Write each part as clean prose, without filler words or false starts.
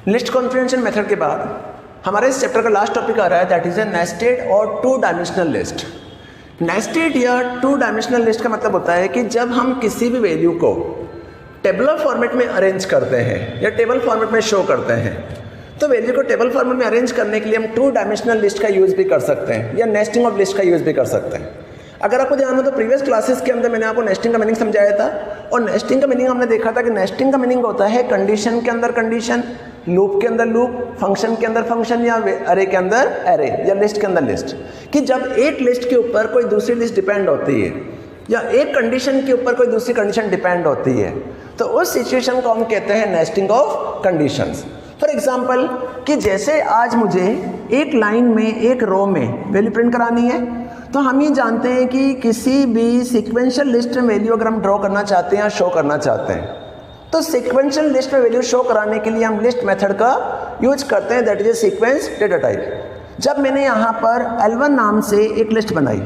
List configuration method के बाद हमारे इस चैप्टर का लास्ट टॉपिक आ रहा है, दैट इज ए नेस्टेड और टू डायमेंशनल लिस्ट। नेस्टेड या टू डायमेंशनल लिस्ट का मतलब होता है कि जब हम किसी भी वैल्यू को टेबुलर फॉर्मेट में अरेंज करते हैं या टेबल फॉर्मेट में शो करते हैं, तो वैल्यू को टेबल फॉर्मेट में अरेंज करने के लिए हम टू डायमेंशनल लिस्ट का यूज़ भी कर सकते हैं या नेस्टिंग ऑफ लिस्ट का यूज़ भी कर सकते हैं। अगर आपको ध्यान हो तो प्रीवियस क्लासेस के अंदर मैंने आपको नेस्टिंग का मीनिंग समझाया था, और नेस्टिंग का मीनिंग हमने देखा था कि नेस्टिंग का मीनिंग होता है कंडीशन के अंदर कंडीशन, लूप के अंदर लूप, फंक्शन के अंदर फंक्शन या अरे के अंदर अरे या लिस्ट के अंदर लिस्ट। कि जब एक लिस्ट के ऊपर कोई दूसरी लिस्ट डिपेंड होती है या एक कंडीशन के ऊपर कोई दूसरी कंडीशन डिपेंड होती है, तो उस सिचुएशन को हम कहते हैं nesting of conditions. For example कि जैसे आज मुझे एक लाइन में एक रो में वैल्यू प्रिंट करानी है, तो हम ये जानते हैं कि किसी भी सीक्वेंशियल लिस्ट में वैल्यू अगर हम ड्रॉ करना चाहते हैं या शो करना चाहते हैं, तो सीक्वेंशियल लिस्ट में वैल्यू शो कराने के लिए हम लिस्ट मेथड का यूज करते हैं, that is a sequence data type. जब मैंने यहाँ पर L1 नाम से एक लिस्ट बनाई,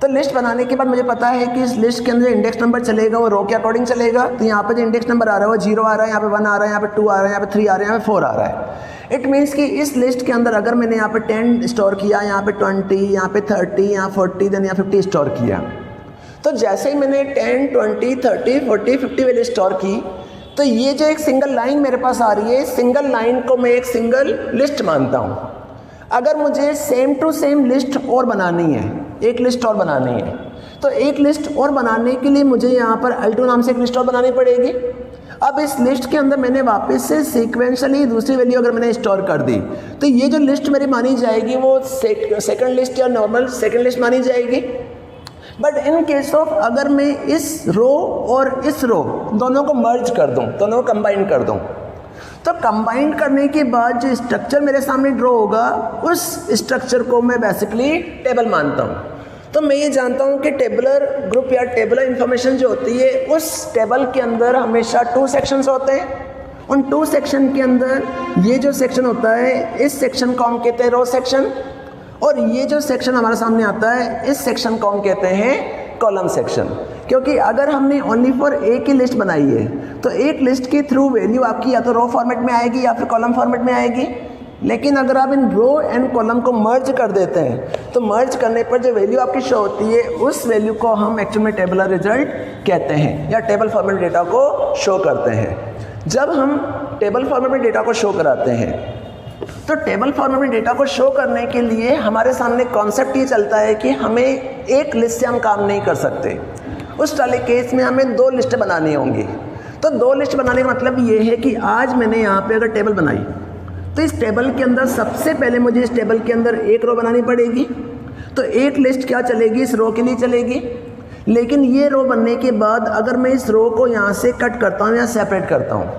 तो लिस्ट बनाने के बाद मुझे पता है कि इस लिस्ट के अंदर इंडेक्स नंबर चलेगा, वो रो के अकॉर्डिंग चलेगा। तो यहाँ पे जो इंडेक्स नंबर आ रहा है वो 0 आ रहा है, यहाँ पे 1 आ रहा है, यहाँ पे 2 आ रहा है, यहाँ पे 3 आ रहा है, यहाँ पे 4 आ रहा है। इट मीन्स कि इस लिस्ट के अंदर अगर मैंने यहाँ पे 10 स्टोर किया, यहाँ पे 20, यहाँ पे 30, यहाँ 40, देन यहाँ 50 स्टोर किया, तो जैसे ही मैंने 10, 20, 30, 40, 50 वैल्यू स्टोर की, तो ये जो एक सिंगल लाइन मेरे पास आ रही है, सिंगल लाइन को मैं एक सिंगल लिस्ट मानता हूँ। अगर मुझे सेम टू सेम लिस्ट और बनानी है, एक लिस्ट और बनानी है, तो एक लिस्ट और बनाने के लिए मुझे यहाँ पर L2 नाम से एक लिस्ट और बनानी पड़ेगी। अब इस लिस्ट के अंदर मैंने वापस से सीक्वेंशियली दूसरी वैल्यू अगर मैंने स्टोर कर दी, तो ये जो लिस्ट मेरी मानी जाएगी वो सेकंड लिस्ट या नॉर्मल सेकंड लिस्ट मानी जाएगी। बट इन केस ऑफ अगर मैं इस रो और इस रो दोनों को मर्ज कर दूं, दोनों को कंबाइन कर दूं, तो कंबाइन करने के बाद जो स्ट्रक्चर मेरे सामने ड्रॉ होगा, उस स्ट्रक्चर को मैं बेसिकली टेबल मानता हूँ। तो मैं ये जानता हूँ कि टेबलर ग्रुप या टेबलर इंफॉर्मेशन जो होती है, उस टेबल के अंदर हमेशा 2 सेक्शंस होते हैं। उन 2 सेक्शन के अंदर ये जो सेक्शन होता है, इस सेक्शन को हम कहते हैं रो सेक्शन, और ये जो सेक्शन हमारे सामने आता है, इस सेक्शन को हम कहते हैं कॉलम सेक्शन। क्योंकि अगर हमने ओनली फॉर एक ही लिस्ट बनाई है, तो एक लिस्ट के थ्रू वैल्यू आपकी या तो रो फॉर्मेट में आएगी या फिर कॉलम फॉर्मेट में आएगी। लेकिन अगर आप इन रो एंड कॉलम को मर्ज कर देते हैं, तो मर्ज करने पर जो वैल्यू आपकी शो होती है, उस वैल्यू को हम एक्चुअल में टेबलर रिजल्ट कहते हैं या टेबल फॉर्मेट डेटा को शो करते हैं। जब हम टेबल फॉर्मेट में डेटा को शो कराते हैं, तो टेबल फॉर्मेट में डेटा को शो करने के लिए हमारे सामने कॉन्सेप्ट ये चलता है कि हमें एक लिस्ट से हम काम नहीं कर सकते। उस वाले केस में हमें 2 लिस्ट बनानी होंगी। तो 2 लिस्ट बनाने का मतलब ये है कि आज मैंने यहाँ पे अगर टेबल बनाई, तो इस टेबल के अंदर सबसे पहले मुझे इस टेबल के अंदर एक रो बनानी पड़ेगी। तो एक लिस्ट क्या चलेगी, इस रो के लिए चलेगी। लेकिन ये रो बनने के बाद अगर मैं इस रो को यहाँ से कट करता हूँ या सेपरेट करता हूँ,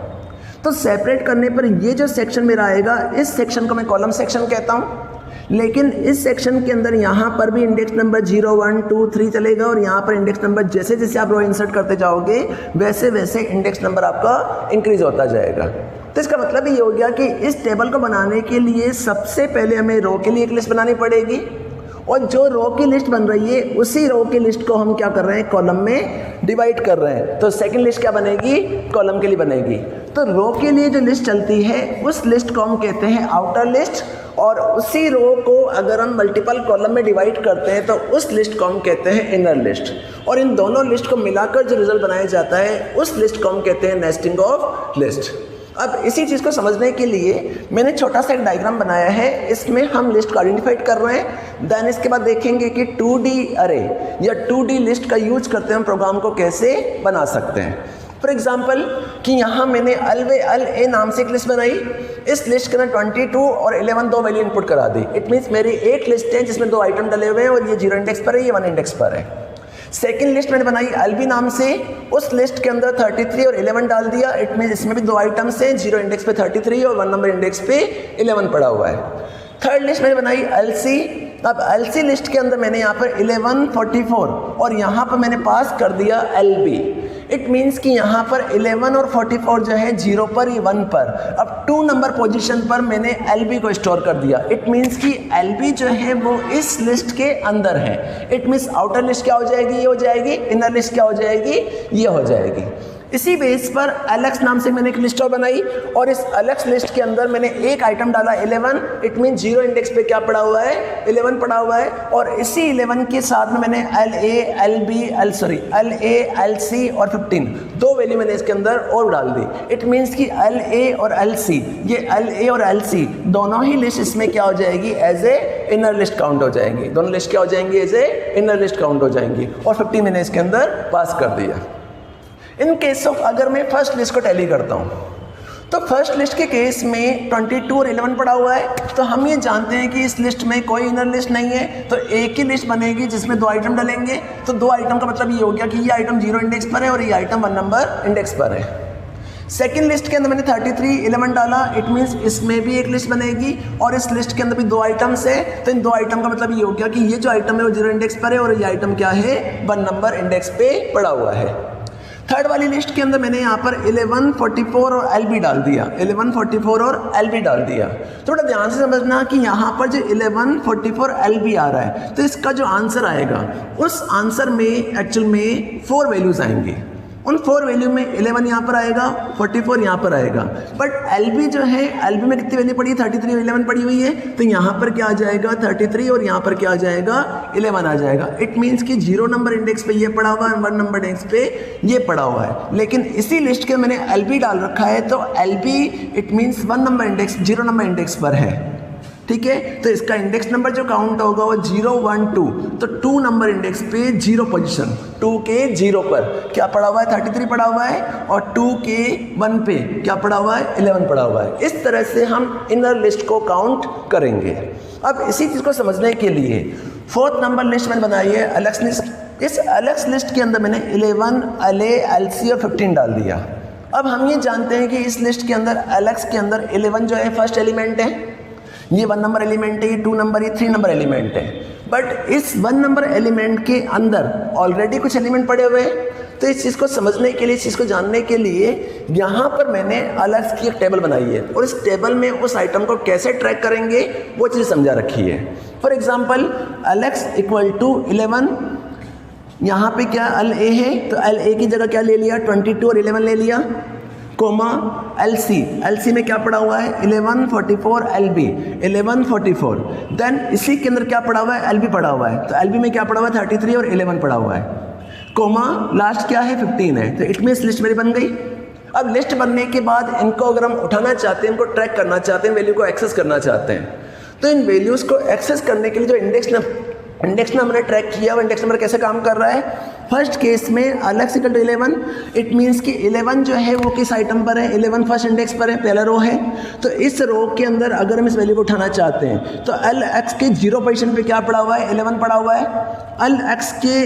तो सेपरेट करने पर ये जो सेक्शन मेरा आएगा, इस सेक्शन को मैं कॉलम सेक्शन कहता हूँ। लेकिन इस सेक्शन के अंदर यहाँ पर भी इंडेक्स नंबर 0, 1, 2, 3 चलेगा, और यहाँ पर इंडेक्स नंबर जैसे जैसे आप रो इंसर्ट करते जाओगे, वैसे वैसे इंडेक्स नंबर आपका इंक्रीज होता जाएगा। तो इसका मतलब ये हो गया कि इस टेबल को बनाने के लिए सबसे पहले हमें रो के लिए एक लिस्ट बनानी पड़ेगी, और जो रो की लिस्ट बन रही है, उसी रो की लिस्ट को हम क्या कर रहे हैं, कॉलम में डिवाइड कर रहे हैं। तो सेकंड लिस्ट क्या बनेगी, कॉलम के लिए बनेगी। तो रो के लिए जो लिस्ट चलती है, उस लिस्ट को हम कहते हैं आउटर लिस्ट, और उसी रो को अगर हम मल्टीपल कॉलम में डिवाइड करते हैं, तो उस लिस्ट को हम कहते हैं इनर लिस्ट। और इन दोनों लिस्ट को मिलाकर जो रिजल्ट बनाया जाता है, उस लिस्ट को हम कहते हैं नेस्टिंग ऑफ लिस्ट। अब इसी चीज़ को समझने के लिए मैंने छोटा सा एक डायग्राम बनाया है। इसमें हम लिस्ट को आइडेंटिफाइड कर रहे हैं, देन इसके बाद देखेंगे कि 2D अरे या 2D लिस्ट का यूज करते हम प्रोग्राम को कैसे बना सकते हैं। फॉर एग्जाम्पल कि यहाँ मैंने अल ए नाम से एक लिस्ट बनाई। इस लिस्ट के अंदर 22 और 11 2 वैल्यू इनपुट करा दी। इट मीन्स मेरी एक लिस्ट है जिसमें 2 आइटम डले हुए हैं, और ये 0 इंडेक्स पर है, ये 1 इंडेक्स पर है। सेकेंड लिस्ट मैंने बनाई LB नाम से, उस लिस्ट के अंदर 33 और 11 डाल दिया। इट मीन इसमें भी 2 आइटम्स हैं, 0 इंडेक्स पे 33 और 1 नंबर इंडेक्स पे 11 पड़ा हुआ है। थर्ड लिस्ट मैंने बनाई LC। अब LC लिस्ट के अंदर मैंने यहाँ पर 11, 44 और यहाँ पर मैंने पास कर दिया LB। इट मीन्स कि यहाँ पर 11 और 44 जो है 0 पर, ये 1 पर। अब 2 नंबर पोजीशन पर मैंने LB को स्टोर कर दिया। इट मीन्स कि LB जो है वो इस लिस्ट के अंदर है। इट मीन्स आउटर लिस्ट क्या हो जाएगी, ये हो जाएगी। इनर लिस्ट क्या हो जाएगी, ये हो जाएगी। इसी बेस पर एलेक्स नाम से मैंने एक लिस्ट और बनाई और इस एलेक्स लिस्ट के अंदर मैंने एक आइटम डाला 11, इट मीन 0 इंडेक्स पे क्या पड़ा हुआ है, 11 पड़ा हुआ है। और इसी 11 के साथ में मैंने LA, LC और 15 दो वैल्यू मैंने इसके अंदर और डाल दी। इट मीन्स कि LA और LC, ये LA और LC दोनों ही लिस्ट इसमें क्या हो जाएगी, as a inner list count हो जाएंगी। दोनों लिस्ट क्या हो जाएंगी, as a inner list count हो जाएंगी। और 15 मैंने इसके अंदर पास कर दिया। इन केस ऑफ अगर मैं फर्स्ट लिस्ट को टैली करता हूँ तो फर्स्ट लिस्ट के केस में 22 और 11 पड़ा हुआ है, तो हम ये जानते हैं कि इस लिस्ट में कोई इनर लिस्ट नहीं है, तो एक ही लिस्ट बनेगी जिसमें दो आइटम डलेंगे। तो दो आइटम का मतलब ये हो गया कि ये आइटम 0 इंडेक्स पर है और ये आइटम 1 नंबर इंडेक्स पर है। सेकेंड लिस्ट के अंदर मैंने 33, 11 डाला, इट मीन्स इसमें भी एक लिस्ट बनेगी और इस लिस्ट के अंदर भी दो आइटम्स है, तो इन दो आइटम का मतलब ये हो गया कि ये जो आइटम है वो 0 इंडेक्स पर है और ये आइटम क्या है, 1 नंबर इंडेक्स पे पड़ा हुआ है। थर्ड वाली लिस्ट के अंदर मैंने यहाँ पर 11, 44 और LB डाल दिया, 11, 44 और LB डाल दिया। थोड़ा ध्यान से समझना कि यहाँ पर जो 11, 44, LB आ रहा है, तो इसका जो आंसर आएगा उस आंसर में एक्चुअल में 4 वैल्यूज आएंगी। उन 4 वैल्यू में 11 यहाँ पर आएगा, 44 यहाँ पर आएगा, बट LB जो है, LB में कितनी वैल्यू पड़ी है, 33 और 11 पड़ी हुई है, तो यहाँ पर क्या आ जाएगा 33 और यहाँ पर क्या आ जाएगा 11 आ जाएगा। इट मीन्स कि 0 नंबर इंडेक्स पे ये पड़ा हुआ है, 1 नंबर इंडेक्स पे ये पड़ा हुआ है। लेकिन इसी लिस्ट के मैंने LB डाल रखा है, तो LB it means 1 number index, 0 number index पर है, ठीक है। तो इसका इंडेक्स नंबर जो काउंट होगा वो 0, 1, 2, तो 2 नंबर इंडेक्स पे 0 पोजीशन, 2 के 0 पर क्या पड़ा हुआ है, 33 पड़ा हुआ है और 2 के 1 पे क्या पड़ा हुआ है, 11 पड़ा हुआ है। इस तरह से हम इनर लिस्ट को काउंट करेंगे। अब इसी चीज़ को समझने के लिए 4th नंबर लिस्ट मैंने बनाई है एलेक्स लिस्ट। इस एलेक्स लिस्ट के अंदर मैंने 11, LA, LC और 15 डाल दिया। अब हम ये जानते हैं कि इस लिस्ट के अंदर एलेक्स के अंदर 11 जो है फर्स्ट एलिमेंट है, ये 1 नंबर एलिमेंट है, ये 2 नंबर, ये 3 नंबर एलिमेंट है। बट इस 1 नंबर एलिमेंट के अंदर ऑलरेडी कुछ एलिमेंट पड़े हुए हैं, तो इस चीज़ को समझने के लिए, इस चीज़ को जानने के लिए यहाँ पर मैंने एलेक्स की एक टेबल बनाई है और इस टेबल में उस आइटम को कैसे ट्रैक करेंगे वो चीज़ समझा रखी है। For example alex equal to 11, यहाँ पे क्या LA है, तो LA की जगह क्या ले लिया, 22 और 11 ले लिया, कोमा LC में क्या पड़ा हुआ है, 11, 44, LB, 11, 44। देन इसी के अंदर क्या पड़ा हुआ है, LB पड़ा हुआ है, तो LB में क्या पड़ा हुआ है, 33 और 11 पड़ा हुआ है, कोमा लास्ट क्या है, 15 है। तो इट मीन्स लिस्ट मेरी बन गई। अब लिस्ट बनने के बाद इनको अगर हम उठाना चाहते हैं, इनको ट्रैक करना चाहते हैं, वैल्यू को एक्सेस करना चाहते हैं, तो इन वैल्यूज़ को एक्सेस करने के लिए जो इंडेक्स नंबर ने ट्रैक किया, वो इंडेक्स नंबर कैसे काम कर रहा है। फर्स्ट केस में alex equal to 11, it means कि 11 जो है वो किस आइटम पर है, 11 फर्स्ट इंडेक्स पर है, पहला रो है। तो इस रो के अंदर अगर हम इस वैल्यू को उठाना चाहते हैं तो LX के 0 पोजीशन पे क्या पड़ा हुआ है, 11 पड़ा हुआ है। LX के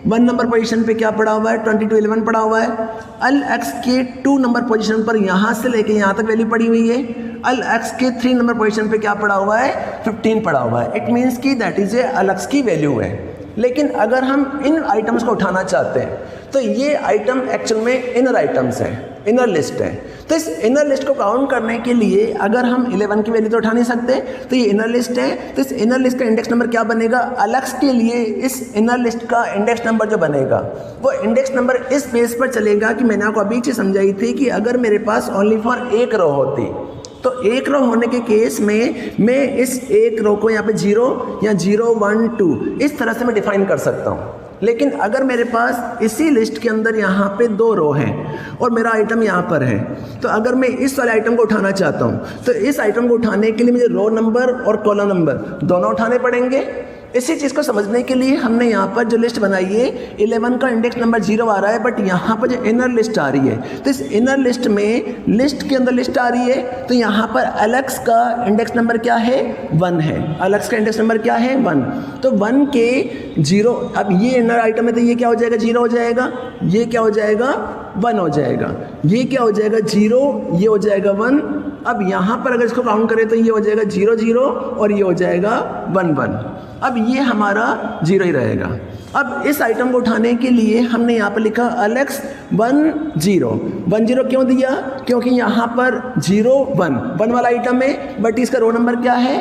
1 नंबर पोजीशन पे क्या पड़ा हुआ है, 22, 11 पड़ा हुआ है। LX के 2 नंबर पोजीशन पर यहाँ से लेके यहाँ तक वैल्यू पड़ी हुई है। LX के 3 नंबर पोजीशन पे क्या पड़ा हुआ है, 15 पड़ा हुआ है। इट मीन्स कि दैट इज ए LX की वैल्यू है। लेकिन अगर हम इन आइटम्स को उठाना चाहते हैं तो ये आइटम एक्चुअल में इनर आइटम्स हैं, इनर लिस्ट है। तो इस इनर लिस्ट को काउंट करने के लिए अगर हम 11 की वैल्यू तो उठा नहीं सकते, तो ये इनर लिस्ट है। तो इस इनर लिस्ट का इंडेक्स नंबर क्या बनेगा, एलेक्स के लिए इस इनर लिस्ट का इंडेक्स नंबर जो बनेगा वो इंडेक्स नंबर इस बेस पर चलेगा कि मैंने आपको अभी चीज़ समझाई थी कि अगर मेरे पास ओनली फॉर एक रो होती, तो एक रो होने के केस में मैं इस एक रो को यहाँ पे 0 या 0, 1, 2 इस तरह से मैं डिफाइन कर सकता हूँ। लेकिन अगर मेरे पास इसी लिस्ट के अंदर यहाँ पे 2 रो हैं और मेरा आइटम यहाँ पर है, तो अगर मैं इस वाले आइटम को उठाना चाहता हूँ तो इस आइटम को उठाने के लिए मुझे रो नंबर और कॉलम नंबर दोनों उठाने पड़ेंगे। इसी चीज़ को समझने के लिए हमने यहाँ पर जो लिस्ट बनाई है, 11 का इंडेक्स नंबर 0 आ रहा है, बट यहाँ पर जो इनर लिस्ट आ रही है, तो इस इनर लिस्ट में लिस्ट के अंदर लिस्ट आ रही है, तो यहाँ पर एलेक्स का इंडेक्स नंबर क्या है, 1 है। एलेक्स का इंडेक्स नंबर क्या है, 1। तो 1 के 0, अब ये इनर आइटम है तो ये क्या हो जाएगा, 0 हो जाएगा, ये क्या हो जाएगा, 1 हो जाएगा, ये क्या हो जाएगा, 0, ये हो जाएगा 1। अब यहाँ पर अगर इसको काउंट करें तो ये हो जाएगा 0, 0 और ये हो जाएगा 1, 1। अब ये हमारा 0 ही रहेगा। अब इस आइटम को उठाने के लिए हमने यहाँ पर लिखा एलेक्स 1, 0। 1, 0 क्यों दिया, क्योंकि यहाँ पर 0, 1 वाला आइटम है, बट इसका रो नंबर क्या है,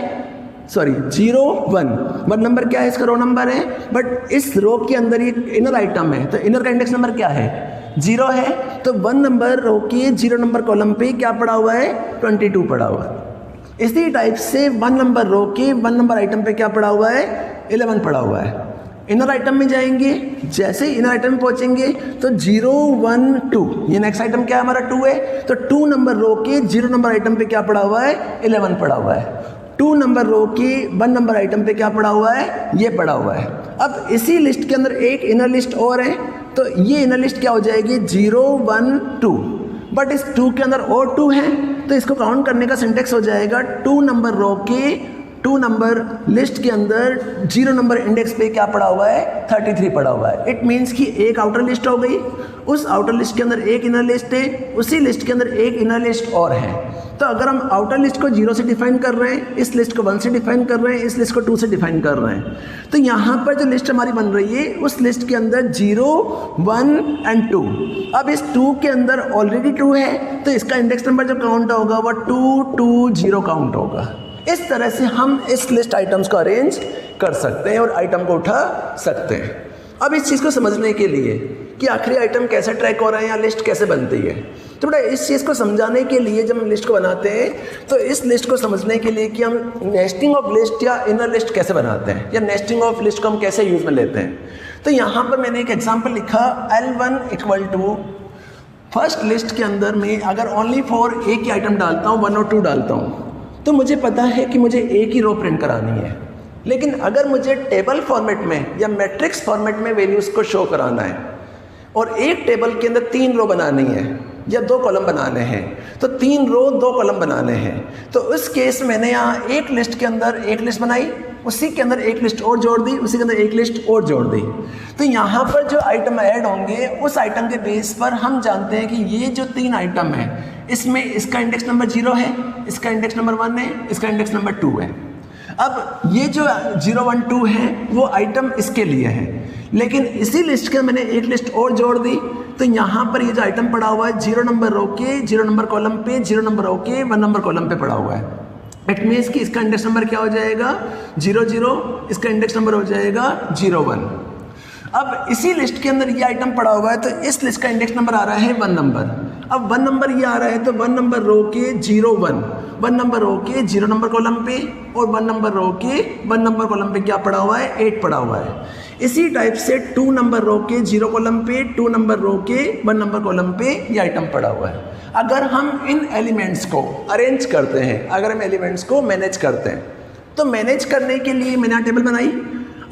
0, 1 नंबर क्या है, इसका रो नंबर है, बट इस रो के अंदर ये इनर आइटम है, तो इनर का इंडेक्स नंबर क्या है, 0 है तो 1 नंबर रो के 0 नंबर कॉलम पे क्या पड़ा हुआ है, 22 पड़ा हुआ है। इसी टाइप से 1 नंबर रो के 1 नंबर आइटम पे क्या पड़ा हुआ है, 11 पड़ा हुआ है। इनर आइटम में जाएंगे, जैसे इनर आइटम में पहुंचेंगे तो 0 1 2, ये नेक्स्ट आइटम क्या है हमारा 2 है, तो 2 नंबर रो के 0 नंबर आइटम पे क्या पड़ा हुआ है, 11 पड़ा हुआ है। 2 नंबर रो के 1 नंबर आइटम पे क्या पड़ा हुआ है, ये पड़ा हुआ है। अब इसी लिस्ट के अंदर एक इनर लिस्ट और है, तो ये इनर लिस्ट क्या हो जाएगी, 0 1 2, बट इस 2 के अंदर और 2 है तो इसको काउंट करने का सिंटेक्स हो जाएगा 2 नंबर रो के 2 नंबर लिस्ट के अंदर 0 नंबर इंडेक्स पे क्या पड़ा हुआ है, 33 पड़ा हुआ है। इट मीन्स कि एक आउटर लिस्ट हो गई, उस आउटर लिस्ट के अंदर एक इनर लिस्ट है, उसी लिस्ट के अंदर एक इनर लिस्ट और है। तो अगर हम आउटर लिस्ट को 0 से डिफाइन कर रहे हैं, इस लिस्ट को 1 से डिफाइन कर रहे हैं, इस लिस्ट को 2 से डिफाइन कर रहे हैं, तो यहाँ पर जो लिस्ट हमारी बन रही है उस लिस्ट के अंदर 0 1 एंड 2। अब इस 2 के अंदर ऑलरेडी 2 है तो इसका इंडेक्स नंबर जो काउंट होगा वो 2 2 0 काउंट होगा। इस तरह से हम इस लिस्ट आइटम्स को अरेंज कर सकते हैं और आइटम को उठा सकते हैं। अब इस चीज़ को समझने के लिए कि आखिरी आइटम कैसे ट्रैक हो रहा है या लिस्ट कैसे बनती है, तो बेटा इस चीज़ को समझाने के लिए जब हम लिस्ट को बनाते हैं तो इस लिस्ट को समझने के लिए कि हम नेस्टिंग ऑफ लिस्ट या इनर लिस्ट कैसे बनाते हैं या नेस्टिंग ऑफ लिस्ट को हम कैसे यूज़ में लेते हैं, तो यहाँ पर मैंने एक एग्जाम्पल लिखा L1 equal to first list के अंदर में अगर ओनली फॉर एक ही आइटम डालता हूँ 1 और 2 डालता हूँ तो मुझे पता है कि मुझे एक ही रो प्रिंट करानी है। लेकिन अगर मुझे टेबल फॉर्मेट में या मैट्रिक्स फॉर्मेट में वैल्यूज़ को शो कराना है और एक टेबल के अंदर 3 रो बनानी है या 2 कॉलम बनाने हैं, तो 3 रो 2 कॉलम बनाने हैं, तो उस केस मैंने यहाँ एक लिस्ट के अंदर एक लिस्ट बनाई, उसी के अंदर एक लिस्ट और जोड़ दी, उसी के अंदर एक लिस्ट और जोड़ दी। तो यहाँ पर जो आइटम ऐड होंगे उस आइटम के बेस पर हम जानते हैं कि ये जो 3 आइटम है इसमें इसका इंडेक्स नंबर 0 है, इसका इंडेक्स नंबर 1 है, इसका इंडेक्स नंबर 2 है। अब ये जो 0 1 2 है वो आइटम इसके लिए है, लेकिन इसी लिस्ट के मैंने एक लिस्ट और जोड़ दी, तो यहाँ पर ये जो आइटम पड़ा हुआ है 0 नंबर रो के 0 नंबर कॉलम पे 0 नंबर रो के 1 नंबर कॉलम पे पड़ा हुआ है। इट मीन्स कि इसका इंडेक्स नंबर क्या हो जाएगा, 0 0, इसका इंडेक्स नंबर हो जाएगा 0 1। अब इसी लिस्ट के अंदर ये आइटम पड़ा हुआ है तो इस लिस्ट का इंडेक्स नंबर आ रहा है 1 नंबर। अब 1 नंबर ये आ रहा है तो 1 नंबर रो के 0 1, 1 नंबर रो के 0 नंबर कॉलम पे और 1 नंबर रो के 1 नंबर कॉलम पे क्या पड़ा हुआ है, 8 पड़ा हुआ है। इसी टाइप से 2 नंबर रो के 0 कॉलम पे 2 नंबर रो के 1 नंबर कॉलम पे ये आइटम पड़ा हुआ है। अगर हम इन एलिमेंट्स को अरेंज करते हैं, अगर हम एलिमेंट्स को मैनेज करते हैं, तो मैनेज करने के लिए मैंने यहाँ टेबल बनाई।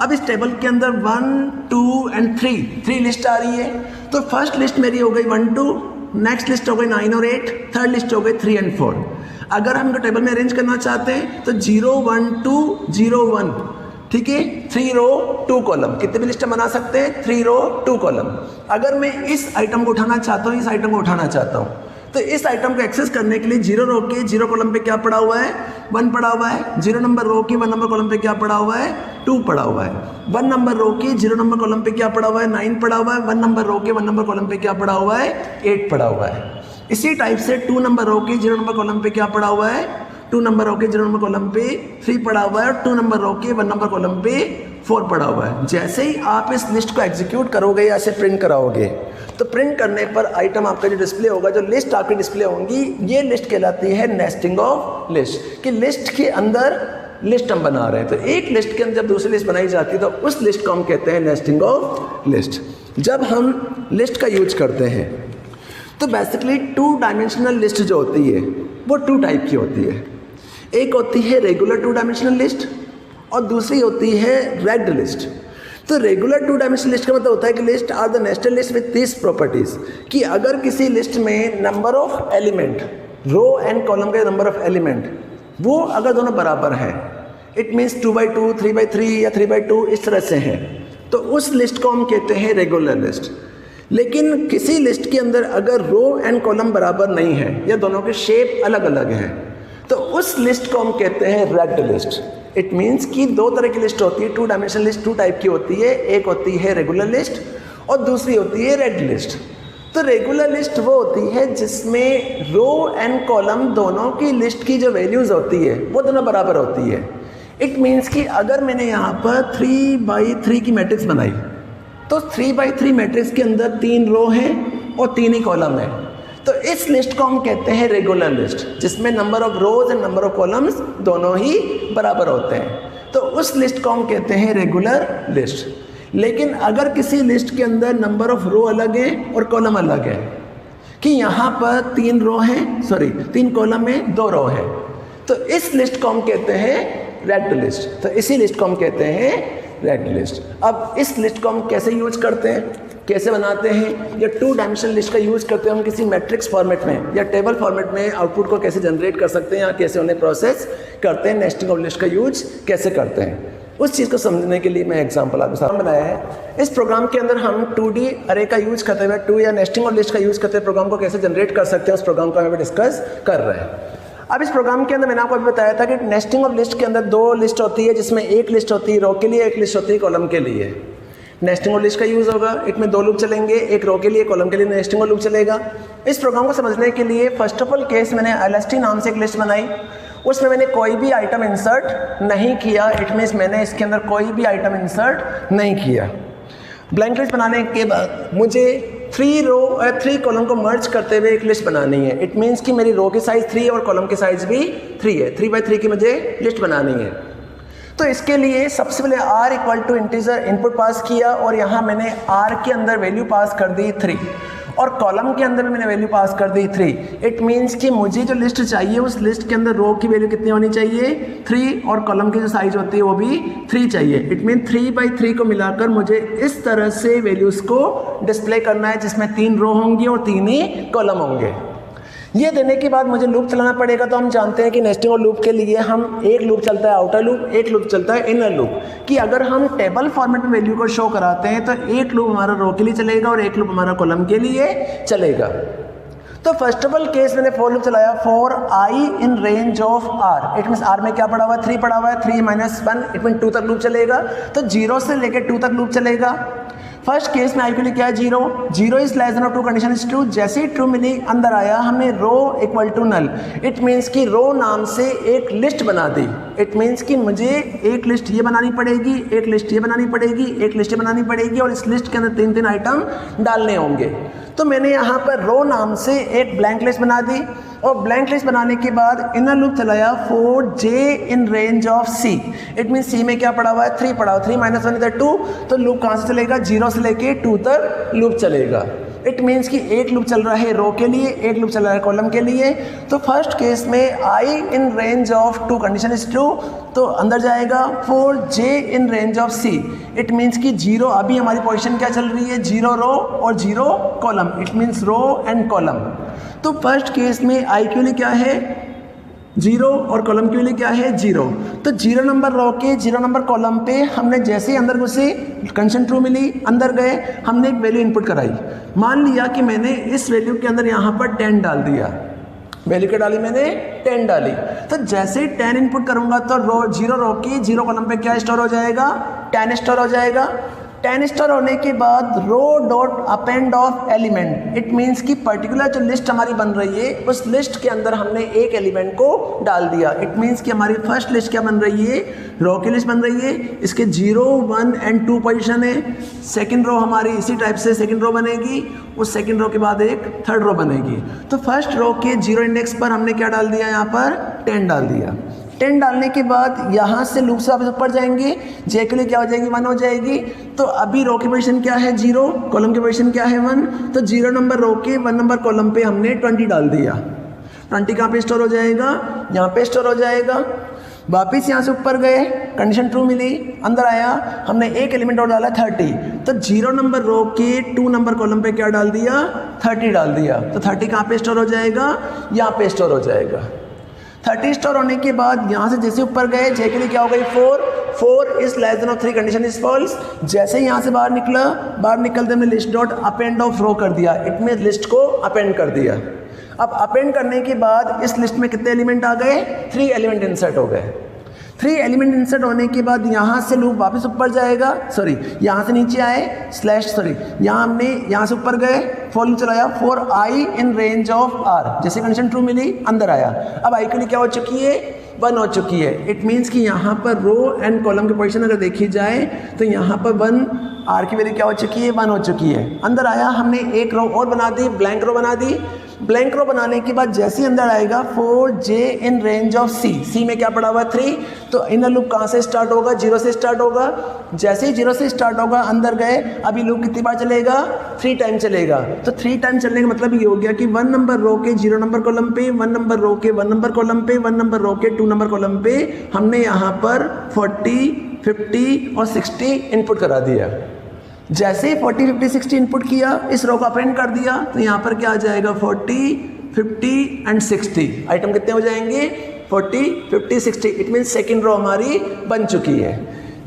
अब इस टेबल के अंदर 1 2 एंड 3 लिस्ट आ रही है, तो फर्स्ट लिस्ट मेरी हो गई 1 2, नेक्स्ट लिस्ट हो गई 9 और 8, थर्ड लिस्ट हो गई 3 एंड 4। अगर हम टेबल में अरेंज करना चाहते हैं तो 0 1 2 0 1, ठीक है, 3 रो 2 कॉलम, कितने भी लिस्ट बना सकते हैं, 3 रो 2 कॉलम। अगर मैं इस आइटम को उठाना चाहता हूँ, इस आइटम को उठाना चाहता हूँ, तो इस आइटम को एक्सेस करने के लिए 0 रो के 0 कॉलम पे क्या पड़ा हुआ है, 1 पड़ा हुआ है। 0 नंबर रो के 1 नंबर कॉलम पे क्या पड़ा हुआ है, 2 पड़ा हुआ है। 1 नंबर रो के 0 नंबर कॉलम पे क्या पड़ा हुआ है, 9 पड़ा हुआ है। 1 नंबर रो के 1 नंबर कॉलम पे क्या पड़ा हुआ है, 8 पड़ा हुआ है। इसी टाइप से 2 नंबर रो के 0 नंबर कॉलम पे क्या पड़ा हुआ है, 2 नंबर रो के 0 नंबर कॉलम पे 3 पड़ा हुआ है और 2 नंबर रो के 1 नंबर कॉलम पे 4 पड़ा हुआ है। जैसे ही आप इस लिस्ट को एग्जीक्यूट करोगे या इसे प्रिंट कराओगे, तो प्रिंट करने पर आइटम आपका जो डिस्प्ले होगा, जो लिस्ट आपकी डिस्प्ले होंगी, ये लिस्ट कहलाती है नेस्टिंग ऑफ लिस्ट, कि लिस्ट के अंदर लिस्ट हम बना रहे हैं। तो एक लिस्ट के अंदर जब दूसरी लिस्ट बनाई जाती है तो उस लिस्ट को हम कहते हैं नेस्टिंग ऑफ लिस्ट। जब हम लिस्ट का यूज करते हैं तो बेसिकली 2 डायमेंशनल लिस्ट जो होती है वो 2 टाइप की होती है। एक होती है रेगुलर 2 डायमेंशनल लिस्ट और दूसरी होती है रेग्ड लिस्ट। तो रेगुलर 2 डायमेंशनल लिस्ट का मतलब होता है कि list are the nested list with this properties, कि अगर किसी लिस्ट में number of element, row and column के नंबर ऑफ एलिमेंट, वो अगर दोनों बराबर हैं, इट मीन्स 2/2, 3/3 या 3/2 इस तरह से हैं, तो उस लिस्ट को हम कहते हैं रेगुलर लिस्ट। लेकिन किसी लिस्ट के अंदर अगर रो एंड कॉलम बराबर नहीं है या दोनों के शेप अलग अलग हैं, तो उस लिस्ट को हम कहते हैं रेग्ड लिस्ट। इट मीन्स कि 2 तरह की लिस्ट होती है, 2 डायमेंशनल लिस्ट 2 टाइप की होती है। एक होती है रेगुलर लिस्ट और दूसरी होती है रेग्ड लिस्ट। तो रेगुलर लिस्ट वो होती है जिसमें रो एंड कॉलम दोनों की लिस्ट की जो वैल्यूज़ होती है वो दोनों बराबर होती है। इट मीन्स कि अगर मैंने यहाँ पर 3/3 की मैट्रिक्स बनाई, तो 3/3 मैट्रिक्स के अंदर 3 रो हैं और 3 ही कॉलम है, तो इस लिस्ट को हम कहते हैं रेगुलर लिस्ट, जिसमें number of rose and number of columns दोनों ही बराबर होते हैं, तो उस लिस्ट को हम कहते हैं रेगुलर लिस्ट। लेकिन अगर किसी लिस्ट के अंदर नंबर ऑफ रो अलग है और कॉलम अलग है, कि यहाँ पर 3 रो हैं, 3 कॉलम में 2 रो है, तो इस लिस्ट को हम कहते हैं रेड लिस्ट। तो इसी लिस्ट को हम कहते हैं रेड लिस्ट। अब इस लिस्ट को हम कैसे यूज करते हैं, कैसे बनाते हैं, या 2 डायमेंशनल लिस्ट का यूज करते हैं हम किसी मैट्रिक्स फॉर्मेट में या टेबल फॉर्मेट में आउटपुट को कैसे जनरेट कर सकते हैं या कैसे उन्हें प्रोसेस करते हैं, नेस्टिंग ऑफ लिस्ट का यूज कैसे करते हैं, उस चीज़ को समझने के लिए मैं एग्जांपल आपके सामने बनाया है। इस प्रोग्राम के अंदर हम 2D अरे का यूज करते हुए 2 या नेस्टिंग ऑफ लिस्ट का यूज करते हुए प्रोग्राम को कैसे जनरेट कर सकते हैं, उस प्रोग्राम को हम डिस्कस कर रहे हैं। अब इस प्रोग्राम के अंदर मैंने आपको अभी बताया था कि नेस्टिंग ऑफ लिस्ट के अंदर 2 लिस्ट होती है, जिसमें एक लिस्ट होती है रो के लिए, एक लिस्ट होती है कॉलम के लिए। नेस्टिंग ऑफ लिस्ट का यूज़ होगा, इसमें 2 लूप चलेंगे, एक रो के लिए कॉलम के लिए नेस्टिंग ऑफ लूप चलेगा। इस प्रोग्राम को समझने के लिए फर्स्ट ऑफ ऑल केस मैंने LST नाम से एक लिस्ट बनाई, उसमें मैंने कोई भी आइटम इंसर्ट नहीं किया। इट मीन्स मैंने इसके अंदर कोई भी आइटम इंसर्ट नहीं किया। ब्लैंक लिस्ट बनाने के बाद मुझे 3 रो और 3 कॉलम को मर्ज करते हुए एक लिस्ट बनानी है। इट मीन्स कि मेरी रो की साइज़ 3 है और कॉलम की साइज़ भी 3 है। 3 बाई 3 की मुझे लिस्ट बनानी है। तो इसके लिए सबसे पहले r equal to integer input pass किया और यहाँ मैंने r के अंदर वैल्यू पास कर दी 3 और कॉलम के अंदर भी मैंने वैल्यू पास कर दी 3। इट मीन्स कि मुझे जो लिस्ट चाहिए उस लिस्ट के अंदर रो की वैल्यू कितनी होनी चाहिए, 3, और कॉलम की जो साइज होती है वो भी 3 चाहिए। इट मीन 3 बाई 3 को मिलाकर मुझे इस तरह से वैल्यूज़ को डिस्प्ले करना है, जिसमें 3 रो होंगी और 3 ही कॉलम होंगे। ये देने के बाद मुझे लूप चलाना पड़ेगा। तो हम जानते हैं कि नेस्टिंग और लूप के लिए हम एक लूप चलता है आउटर लूप, एक लूप चलता है इनर लूप। कि अगर हम टेबल फॉर्मेट में वैल्यू को शो कराते हैं तो एक लूप हमारा रो के लिए चलेगा और एक लूप हमारा कॉलम के लिए चलेगा। तो फर्स्ट ऑफ ऑल केस मैंने फॉर लूप चलाया for i in range of r. It mean r में क्या पड़ा हुआ है, 3 पड़ा हुआ है, 3 - 1 इट मीन 2 तक लूप चलेगा। तो 0 से लेकर 2 तक लूप चलेगा। फर्स्ट केस में आई के लिए क्या है, 0 इज लेस देन और ट्रू, कंडीशन इज ट्रू। जैसे ही ट्रू मिली अंदर आया हमने row equal to null. It means कि रो नाम से एक लिस्ट बना दी। इट मीन्स कि मुझे एक लिस्ट ये बनानी पड़ेगी, एक लिस्ट ये बनानी पड़ेगी, एक लिस्ट ये बनानी पड़ेगी और इस लिस्ट के अंदर 3 आइटम डालने होंगे। तो मैंने यहाँ पर रो नाम से एक ब्लैंक लिस्ट बना दी और ब्लैंक लिस्ट बनाने के बाद इनर लूप चलाया for j in range of c। It mean c में क्या पड़ा हुआ है, 3 पड़ा हुआ, 3 - 1 इधर 2। तो लूप कहाँ से चलेगा, 0 से लेके 2 तक लूप चलेगा। इट मीन्स कि एक लूप चल रहा है रो के लिए, एक लूप चल रहा है कॉलम के लिए। तो फर्स्ट केस में i in range of 2 condition is true, तो अंदर जाएगा for j in range of c। It means कि 0 अभी हमारी पोजीशन क्या चल रही है, 0 रो और 0 column. It means row and column. तो फर्स्ट केस में i के लिए क्या है 0 और कॉलम के लिए क्या है 0। तो 0 नंबर रो के 0 नंबर कॉलम पे हमने जैसे ही अंदर घुसे कंडीशन ट्रू मिली, अंदर गए, हमने एक वैल्यू इनपुट कराई। मान लिया कि मैंने इस वैल्यू के अंदर यहाँ पर 10 डाल दिया। वैल्यू क्या डाली मैंने, 10 डाली। तो जैसे ही 10 इनपुट करूँगा तो 0 रो की 0 कॉलम पे क्या स्टोर हो जाएगा, 10 स्टोर हो जाएगा। 10 स्टार होने के बाद row dot append of element. It means कि पर्टिकुलर जो लिस्ट हमारी बन रही है उस लिस्ट के अंदर हमने एक एलिमेंट को डाल दिया। इट मीन्स कि हमारी फर्स्ट लिस्ट क्या बन रही है, रो की लिस्ट बन रही है। इसके 0, 1 एंड 2 पोजीशन है। सेकंड रो हमारी इसी टाइप से सेकंड रो बनेगी, उस सेकंड रो के बाद एक थर्ड रो बनेगी। तो फर्स्ट रो के 0 इंडेक्स पर हमने क्या डाल दिया, यहाँ पर 10 डाल दिया। 10 डालने के बाद यहाँ से लूप से वापस ऊपर जाएंगे, जे के लिए क्या हो जाएगी 1 हो जाएगी। तो अभी रो की पोजीशन क्या है 0, कॉलम की पोजीशन क्या है 1। तो 0 नंबर रो के 1 नंबर कॉलम पे हमने 20 डाल दिया। 20 कहाँ पे स्टोर हो जाएगा, यहाँ पे स्टोर हो जाएगा। वापिस यहाँ से ऊपर गए, कंडीशन ट्रू मिली, अंदर आया, हमने एक एलिमेंट और डाला 30। तो 0 नंबर रो के 2 नंबर कॉलम पे क्या डाल दिया, 30 डाल दिया। तो 30 कहाँ पे स्टोर हो जाएगा, यहाँ पे स्टोर हो जाएगा। 30 स्टोर होने के बाद यहाँ से जैसे ऊपर गए, जे के लिए क्या हो गई 4 is less than of 3 condition is false. जैसे ही यहाँ से बाहर निकला, बाहर निकलते हमने list dot append of row कर दिया। इट मीन लिस्ट को अपेंड कर दिया। अब अपेंड करने के बाद इस लिस्ट में कितने एलिमेंट आ गए, 3 एलिमेंट इंसर्ट हो गए। 3 एलिमेंट इंसर्ट होने के बाद यहाँ से लूप वापस ऊपर जाएगा, सॉरी यहाँ से नीचे आए स्लैश, सॉरी यहाँ हमने यहाँ से ऊपर गए, फॉर लूप चलाया for i in range of r, जैसे कंडीशन ट्रू मिली अंदर आया। अब आई के लिए क्या हो चुकी है, 1 हो चुकी है। इट मीन्स कि यहाँ पर रो एंड कॉलम की पोजीशन अगर देखी जाए तो यहाँ पर 1 आर की वैल्यू क्या हो चुकी है, 1 हो चुकी है। अंदर आया, हमने एक रो और बना दी, ब्लैंक रो बना दी। ब्लैंक रो बनाने के बाद जैसे ही अंदर आएगा 4j इन रेंज ऑफ सी, सी में क्या पड़ा हुआ 3, तो इनर लूप कहाँ से स्टार्ट होगा, 0 से स्टार्ट होगा। जैसे ही 0 से स्टार्ट होगा अंदर गए, अभी लूप कितनी बार चलेगा, 3 टाइम चलेगा। तो 3 टाइम चलने का मतलब ये हो गया कि 1 नंबर रो के 0 नंबर कॉलम पे, 1 नंबर रो के 1 नंबर कॉलम पे, 1 नंबर रो के 2 नंबर कॉलम पे हमने यहाँ पर 40, 50 और 60 इनपुट करा दिया। जैसे ही 40, 50, 60 इनपुट किया, इस रो को अपेंड कर दिया, तो यहाँ पर क्या आ जाएगा 40, 50 एंड 60। आइटम कितने हो जाएंगे, 40, 50, 60। इट मीन सेकेंड रो हमारी बन चुकी है।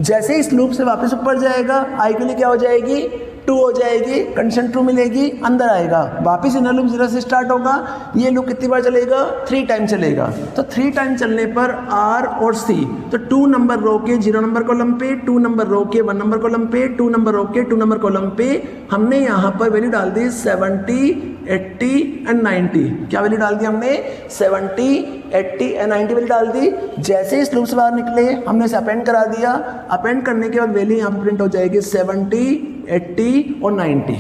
जैसे इस लूप से वापस ऊपर जाएगा, आई के लिए क्या हो जाएगी, 2 हो जाएगी, कंडीशन ट्रू मिलेगी, अंदर आएगा, वापस इनर लूप 0 से स्टार्ट होगा। ये लूप कितनी बार चलेगा, 3 टाइम चलेगा। तो 3 टाइम चलने पर आर और सी, तो 2 नंबर रो के 0 नंबर कॉलम पे, 2 नंबर रो के 1 नंबर कॉलम पे, 2 नंबर रो के 2 नंबर कॉलम पे हमने यहाँ पर वैल्यू डाल दी 70, 80 एंड 90। क्या वैल्यू डाल दी हमने, 70, 80 एंड 90 वैल्यू डाल दी। जैसे इस लूप से बाहर निकले, हमने इसे अपेंड करा दिया। अपेंड करने के बाद वैल्यू यहाँ पर प्रिंट हो जाएगी 70, 80 और 90।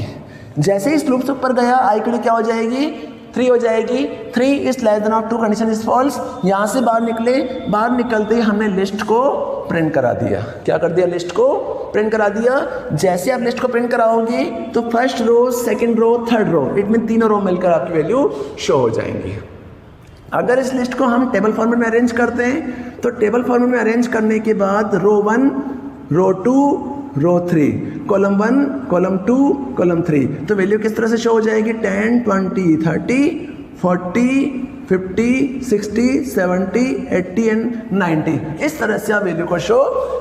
जैसे इस लूप से ऊपर गया, आई के लिए क्या हो जाएगी, 3 हो जाएगी। 3 is less than of 2, condition is false. यहाँ से बाहर निकले, बाहर निकलते ही हमने लिस्ट को प्रिंट करा दिया। क्या कर दिया, लिस्ट को प्रिंट करा दिया। जैसे आप लिस्ट को प्रिंट कराओगे तो first row, second row, third row, it mean तीनों रो मिलकर आपकी वैल्यू शो हो जाएंगी। अगर इस लिस्ट को हम टेबल फॉर्मेट में अरेंज करते हैं, तो टेबल फॉर्मेट में अरेंज करने के बाद रो 1, रो 2, रो 3, कॉलम 1, कॉलम 2, कॉलम 3, तो वैल्यू किस तरह से शो हो जाएगी, 10, 20, 30, 40, 50, 60, 70, 80 एंड 90। इस तरह से आप वैल्यू को शो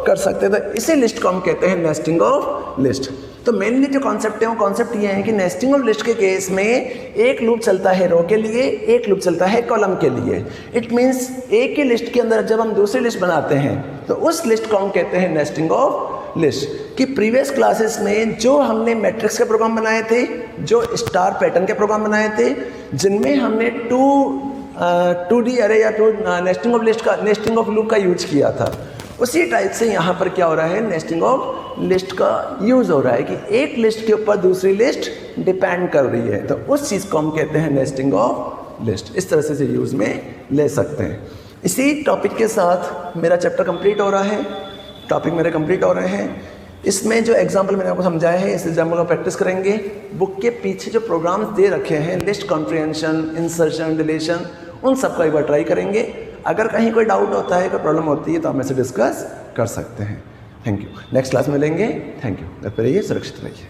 कर सकते हैं। तो इसी लिस्ट को हम कहते हैं नेस्टिंग ऑफ लिस्ट। तो मेनली जो कॉन्सेप्ट है वो कॉन्सेप्ट ये है कि नेस्टिंग ऑफ लिस्ट के केस में एक लूप चलता है रो के लिए, एक लूप चलता है कॉलम के लिए। इट मीन्स एक ही लिस्ट के अंदर जब हम दूसरी लिस्ट बनाते हैं तो उस लिस्ट को हम कहते हैं नेस्टिंग ऑफ लिस्ट। कि प्रीवियस क्लासेस में जो हमने मैट्रिक्स के प्रोग्राम बनाए थे, जो स्टार पैटर्न के प्रोग्राम बनाए थे, जिनमें हमने 2D अरे या नेस्टिंग ऑफ लिस्ट का, नेस्टिंग ऑफ लूप का यूज किया था, उसी टाइप से यहाँ पर क्या हो रहा है, नेस्टिंग ऑफ लिस्ट का यूज़ हो रहा है कि एक लिस्ट के ऊपर दूसरी लिस्ट डिपेंड कर रही है। तो उस चीज़ को हम कहते हैं नेस्टिंग ऑफ लिस्ट। इस तरह से इसे यूज़ में ले सकते हैं। इसी टॉपिक के साथ मेरा चैप्टर कंप्लीट हो रहा है, टॉपिक मेरे कंप्लीट हो रहे हैं। इसमें जो एग्जाम्पल मैंने आपको समझाया है, इस एग्जाम्पल को प्रैक्टिस करेंगे। बुक के पीछे जो प्रोग्राम्स दे रखे हैं, लिस्ट कॉम्प्रिहेंशन, इंसर्शन, डिलीशन, उन सब का एक बार ट्राई करेंगे। अगर कहीं कोई डाउट होता है, कोई प्रॉब्लम होती है, तो आप मेरे से डिस्कस कर सकते हैं। Thank you. नेक्स्ट क्लास में मिलेंगे। Thank you. घर पर रहिए, सुरक्षित रहिए।